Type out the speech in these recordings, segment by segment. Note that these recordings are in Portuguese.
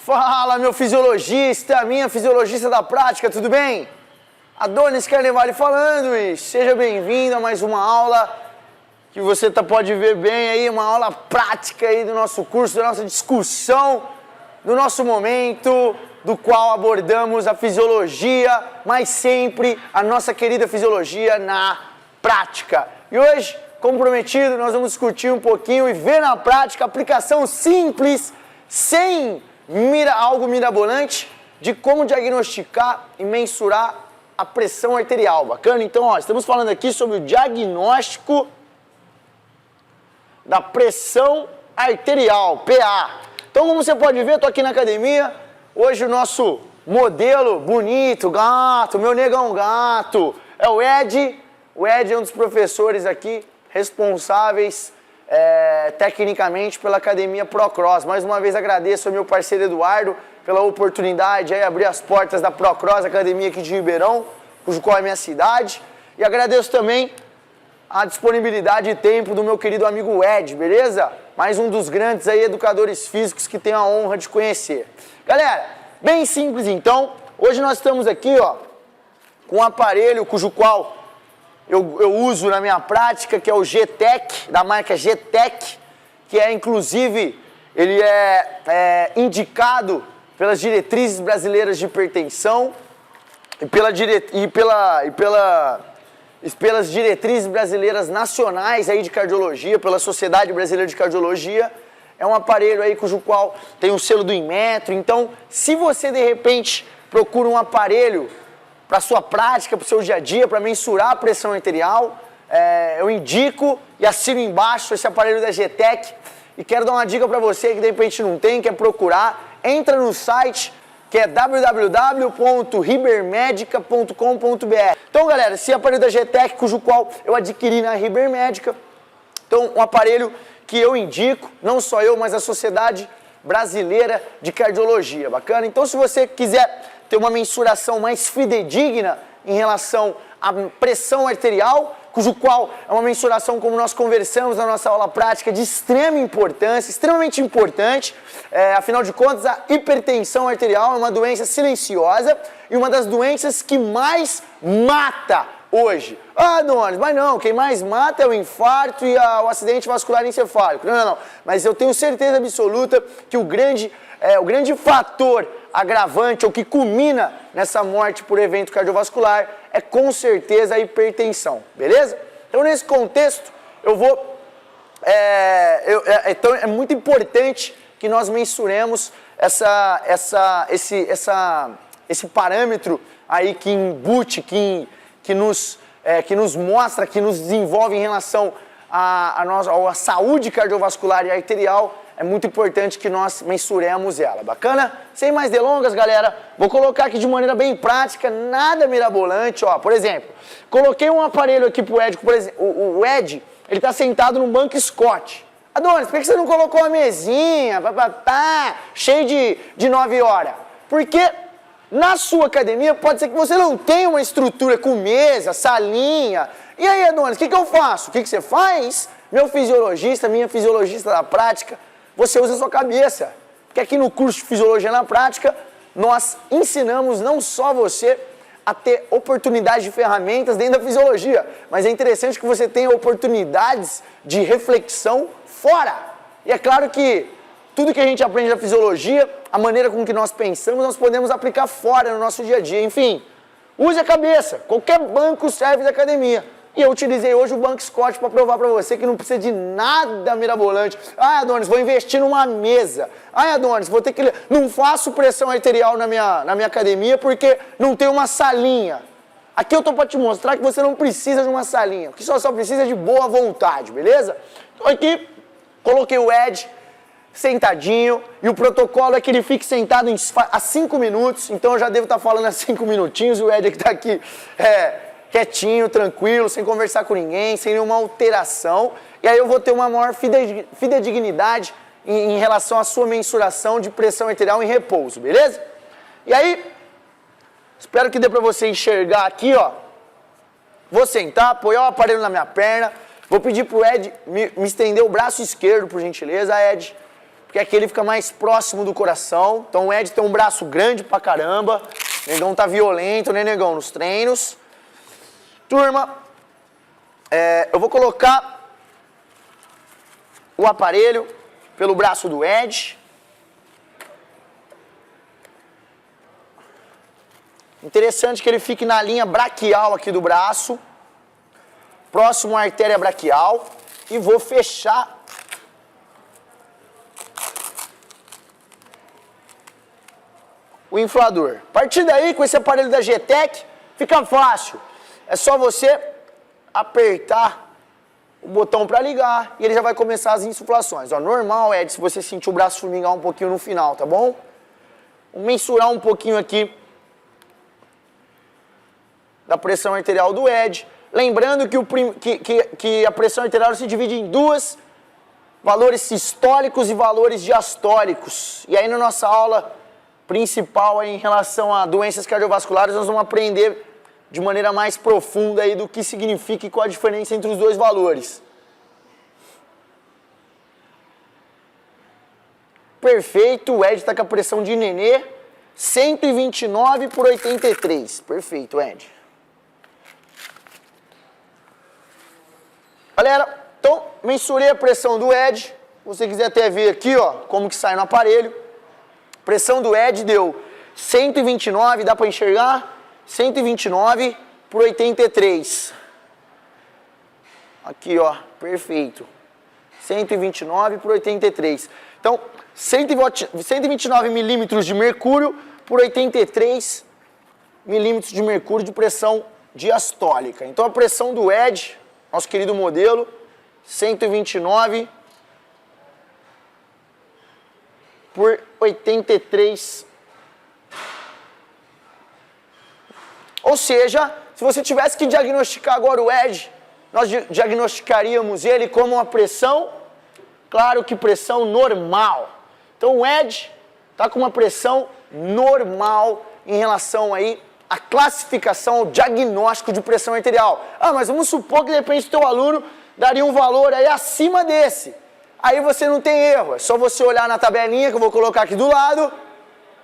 Fala, meu fisiologista, minha fisiologista da prática, tudo bem? Adonis Carnevale falando e seja bem-vindo a mais uma aula que você pode ver bem aí, uma aula prática aí do nosso curso, da nossa discussão, do nosso momento, do qual abordamos a fisiologia, mas sempre a nossa querida fisiologia na prática. E hoje, como prometido, nós vamos discutir um pouquinho e ver na prática a aplicação simples, sem algo mirabolante, de como diagnosticar e mensurar a pressão arterial. Bacana? Então, ó, estamos falando aqui sobre o diagnóstico da pressão arterial, PA. Então, como você pode ver, eu tô aqui na academia. Hoje o nosso modelo bonito, gato, meu negão gato, é o Ed. O Ed é um dos professores aqui responsáveis tecnicamente pela Academia Procross. Mais uma vez agradeço ao meu parceiro Eduardo pela oportunidade de abrir as portas da Procross, academia aqui de Ribeirão, cujo qual é minha cidade. E agradeço também a disponibilidade e tempo do meu querido amigo Ed, beleza? Mais um dos grandes aí educadores físicos que tenho a honra de conhecer. Galera, bem simples então. Hoje nós estamos aqui, ó, com um aparelho cujo qual eu uso na minha prática, que é o G-Tech, da marca G-Tech, que é inclusive, ele é indicado pelas diretrizes brasileiras de hipertensão e pelas diretrizes brasileiras nacionais aí de cardiologia, pela Sociedade Brasileira de Cardiologia. É um aparelho aí cujo qual tem o selo do Inmetro. Então, se você de repente procura um aparelho para sua prática, para o seu dia a dia, para mensurar a pressão arterial, eu indico e assino embaixo esse aparelho da G-Tech. E quero dar uma dica para você que de repente não tem, quer procurar. Entra no site que é www.ribermedica.com.br. Então, galera, esse aparelho da G-Tech, cujo qual eu adquiri na Ribermedica. Então, um aparelho que eu indico, não só eu, mas a Sociedade Brasileira de Cardiologia. Bacana? Então, se você quiser ter uma mensuração mais fidedigna em relação à pressão arterial, cujo qual é uma mensuração, como nós conversamos na nossa aula prática, de extrema importância, extremamente importante. Afinal de contas, a hipertensão arterial é uma doença silenciosa e uma das doenças que mais mata hoje. Ah, Donis, mas não, quem mais mata é o infarto e o acidente vascular encefálico. Não. Mas eu tenho certeza absoluta que o grande fator agravante ou que culmina nessa morte por evento cardiovascular é com certeza a hipertensão, beleza? Então nesse contexto então é muito importante que nós mensuremos esse parâmetro aí que embute, que nos mostra, que nos desenvolve em relação à saúde cardiovascular e arterial. É muito importante que nós mensuremos ela, bacana? Sem mais delongas, galera, vou colocar aqui de maneira bem prática, nada mirabolante, ó. Por exemplo, coloquei um aparelho aqui pro Ed, por exemplo, o Ed, ele tá sentado num banco Scott. Adonis, por que você não colocou uma mesinha, cheio de 9 horas? Porque na sua academia pode ser que você não tenha uma estrutura com mesa, salinha. E aí, Adonis, o que eu faço? O que você faz? Meu fisiologista, minha fisiologista da prática, você usa a sua cabeça, porque aqui no curso de Fisiologia na Prática, nós ensinamos não só você a ter oportunidades de ferramentas dentro da fisiologia, mas é interessante que você tenha oportunidades de reflexão fora. E é claro que tudo que a gente aprende na fisiologia, a maneira com que nós pensamos, nós podemos aplicar fora no nosso dia a dia. Enfim, use a cabeça, qualquer banco serve da academia. E eu utilizei hoje o Banco Scott para provar para você que não precisa de nada mirabolante. Ah, Adonis, vou investir numa mesa. Ah, Adonis, vou ter que... Não faço pressão arterial na minha academia porque não tem uma salinha. Aqui eu tô para te mostrar que você não precisa de uma salinha. Que só precisa de boa vontade, beleza? Então aqui, coloquei o Ed sentadinho e o protocolo é que ele fique sentado a 5 minutos. Então eu já devo estar falando há 5 minutinhos. O Ed é que está aqui... quietinho, tranquilo, sem conversar com ninguém, sem nenhuma alteração. E aí eu vou ter uma maior fidedignidade em relação à sua mensuração de pressão arterial em repouso, beleza? E aí, espero que dê pra você enxergar aqui, ó. Vou sentar, apoiar o aparelho na minha perna. Vou pedir pro Ed me estender o braço esquerdo, por gentileza, Ed. porque aqui ele fica mais próximo do coração. Então o Ed tem um braço grande pra caramba. O negão tá violento, né, negão, nos treinos. Turma, eu vou colocar o aparelho pelo braço do Ed. Interessante que ele fique na linha braquial aqui do braço, próximo à artéria braquial, e vou fechar o inflador. A partir daí, com esse aparelho da GTEC, fica fácil. É só você apertar o botão para ligar e ele já vai começar as insuflações. Ó, normal, Ed, se você sentir o braço formigar um pouquinho no final, tá bom? Vou mensurar um pouquinho aqui da pressão arterial do Ed. Lembrando que a pressão arterial se divide em duas, valores sistólicos e valores diastólicos. E aí na nossa aula principal aí, em relação a doenças cardiovasculares, nós vamos aprender de maneira mais profunda aí do que significa e qual a diferença entre os dois valores. Perfeito, o Ed está com a pressão de nenê, 129/83. Perfeito, Ed. Galera, então mensurei a pressão do Ed. Se você quiser até ver aqui, ó, como que sai no aparelho. Pressão do Ed deu 129, dá para enxergar? 129/83. Aqui, ó, perfeito. 129/83. Então, 129 milímetros de mercúrio por 83 milímetros de mercúrio de pressão diastólica. Então, a pressão do Ed, nosso querido modelo, 129/83. Ou seja, se você tivesse que diagnosticar agora o Ed, nós diagnosticaríamos ele como uma pressão, claro que pressão normal. Então o Ed está com uma pressão normal em relação aí à classificação, ao diagnóstico de pressão arterial. Ah, mas vamos supor que de repente o teu aluno daria um valor aí acima desse. Aí você não tem erro, é só você olhar na tabelinha que eu vou colocar aqui do lado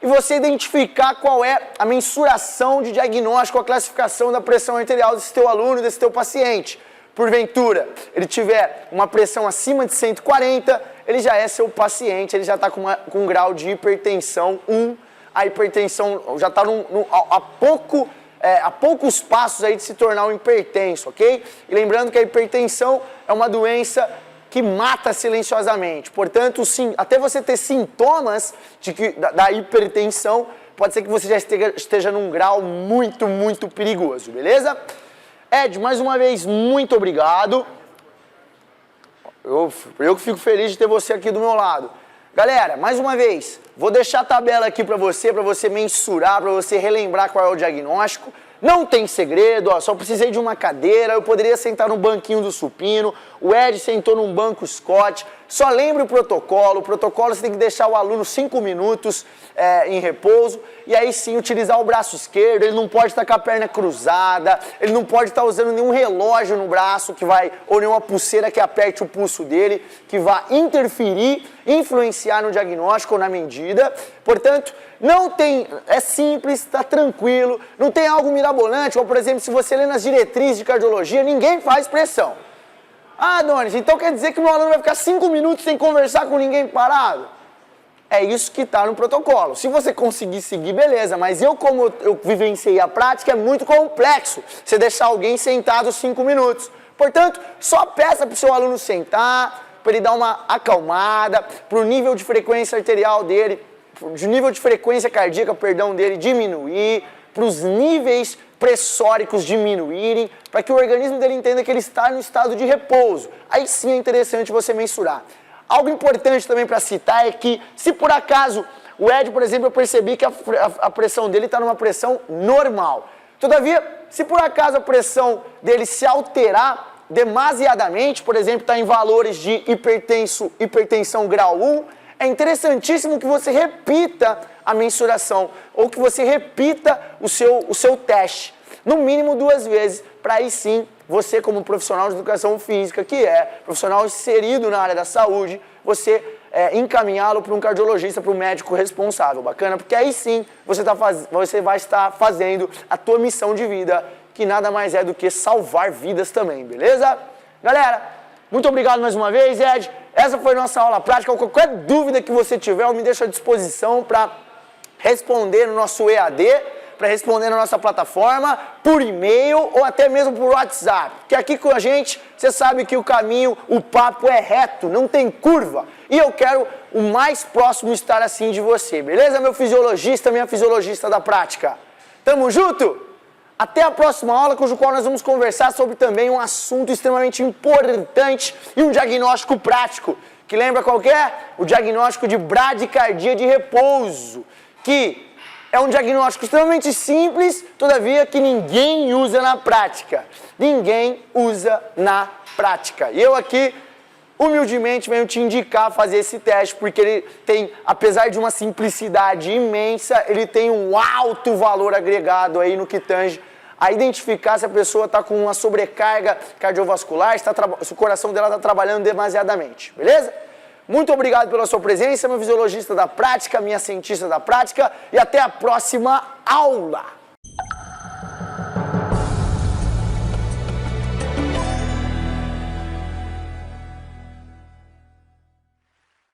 e você identificar qual é a mensuração de diagnóstico, a classificação da pressão arterial desse teu aluno, desse teu paciente. Porventura, ele tiver uma pressão acima de 140, ele já é seu paciente, ele já está com um grau de hipertensão 1. A hipertensão já está a poucos passos aí de se tornar um hipertenso, ok? E lembrando que a hipertensão é uma doença que mata silenciosamente. Portanto, sim, até você ter sintomas da hipertensão, pode ser que você já esteja num grau muito, muito perigoso, beleza? Ed, mais uma vez, muito obrigado. Eu que fico feliz de ter você aqui do meu lado. Galera, mais uma vez, vou deixar a tabela aqui para você mensurar, para você relembrar qual é o diagnóstico. Não tem segredo, ó, só precisei de uma cadeira, eu poderia sentar no banquinho do supino, o Ed sentou num banco Scott. Só lembre o protocolo você tem que deixar o aluno 5 minutos em repouso, e aí sim utilizar o braço esquerdo, ele não pode estar com a perna cruzada, ele não pode estar usando nenhum relógio no braço ou nenhuma pulseira que aperte o pulso dele, que vá interferir, influenciar no diagnóstico ou na medida. Portanto, é simples, está tranquilo, não tem algo mirabolante, ou por exemplo, se você lê nas diretrizes de cardiologia, ninguém faz pressão. Ah, Donis, então quer dizer que o meu aluno vai ficar 5 minutos sem conversar com ninguém parado? É isso que está no protocolo. Se você conseguir seguir, beleza, mas como eu vivenciei a prática, é muito complexo você deixar alguém sentado 5 minutos. Portanto, só peça para o seu aluno sentar, para ele dar uma acalmada, para o nível de frequência arterial dele, de nível de frequência cardíaca, dele diminuir, para os níveis pressóricos diminuírem, para que o organismo dele entenda que ele está no estado de repouso. Aí sim é interessante você mensurar. Algo importante também para citar é que, se por acaso o Ed, por exemplo, eu percebi que a pressão dele está numa pressão normal. Todavia, se por acaso a pressão dele se alterar demasiadamente, por exemplo, está em valores de hipertensão grau 1, é interessantíssimo que você repita a mensuração, ou que você repita o seu teste, no mínimo 2 vezes, para aí sim, você como profissional de educação física, que é profissional inserido na área da saúde, você encaminhá-lo para um cardiologista, para o médico responsável, bacana? Porque aí sim você vai estar fazendo a tua missão de vida, que nada mais é do que salvar vidas também, beleza? Galera, muito obrigado mais uma vez, Ed. Essa foi nossa aula prática. Qualquer dúvida que você tiver, eu me deixo à disposição para responder no nosso EAD, para responder na nossa plataforma, por e-mail ou até mesmo por WhatsApp. Porque aqui com a gente, você sabe que o caminho, o papo é reto, não tem curva. E eu quero o mais próximo estar assim de você, beleza, meu fisiologista, minha fisiologista da prática? Tamo junto? Até a próxima aula, cujo qual nós vamos conversar sobre também um assunto extremamente importante e um diagnóstico prático. Que lembra qual que é? O diagnóstico de bradicardia de repouso, que é um diagnóstico extremamente simples, todavia que ninguém usa na prática. Ninguém usa na prática. E eu aqui, humildemente, venho te indicar a fazer esse teste, porque ele tem, apesar de uma simplicidade imensa, ele tem um alto valor agregado aí no que tange a identificar se a pessoa está com uma sobrecarga cardiovascular, se o coração dela está trabalhando demasiadamente, beleza? Muito obrigado pela sua presença, meu fisiologista da prática, minha cientista da prática, e até a próxima aula!